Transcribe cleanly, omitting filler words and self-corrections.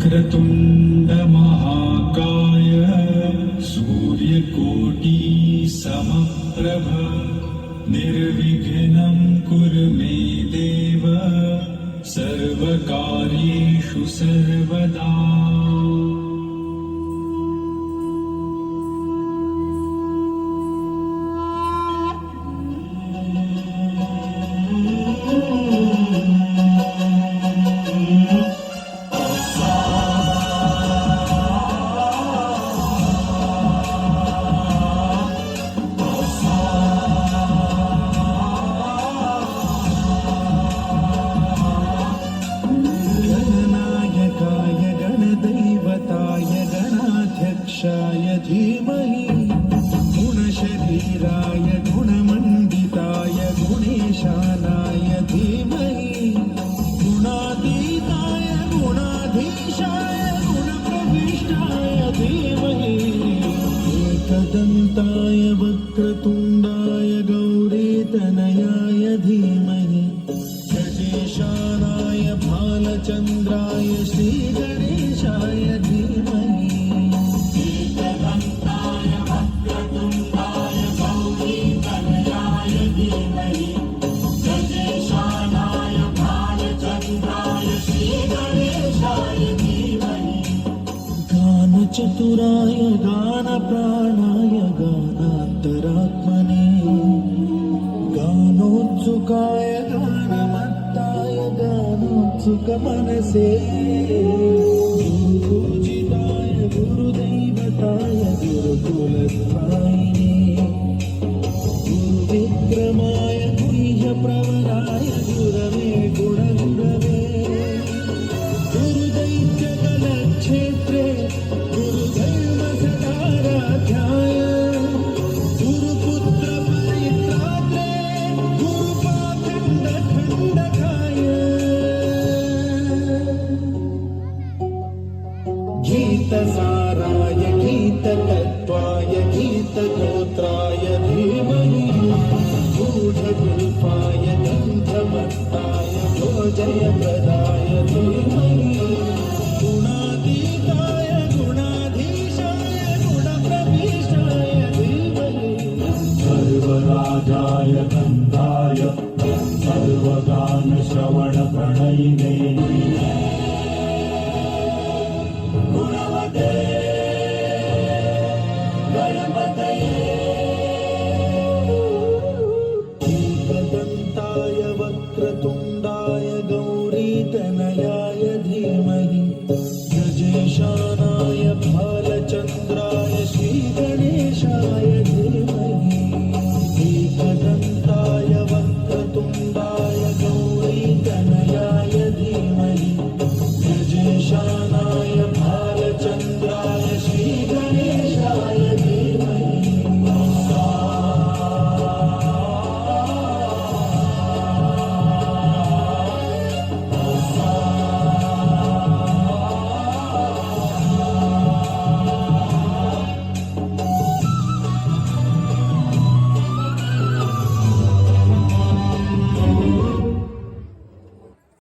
वक्रतुंड महाकाय सूर्यकोटि समप्रभ निर्विघ्नं कुरु मे देव सर्वकार्येषु सर्वदा। धीमहि गुणशरीराय गुणमण्डिताय गुणेशानाय धीमहि गुणातीताय गुणाधीशाय गुणप्रविष्टाय धीमहि एकदन्ताय वक्रतुण्डाय गौरीतनयाय धीमहि गजेशानाय भालचन्द्राय श्रीगणेशाय धीमहि चतुराय गानप्राणाय गानान्तरात्मने गानोत्सुकाय गानमत्ताय गानोत्सुकमनसे गुरुपूजिताय गुरुदैवताय गुरुकुलस्थायिने गुरुविक्रमाय गुह्यप्रवराय गुरवे गुणगुरवे गुरुदैत्यकलक्षेत्रे गीतसाराय गीततत्त्वाय गीतगोत्राय धीमहि गूढगुल्फाय गन्धमत्ताय भोजयप्रदाय धीमहि गुणातीताय गुणाधीशाय गुणप्रविष्टाय धीमहि सर्वराजाय गन्धाय सर्वगानश्रवणप्रणयिने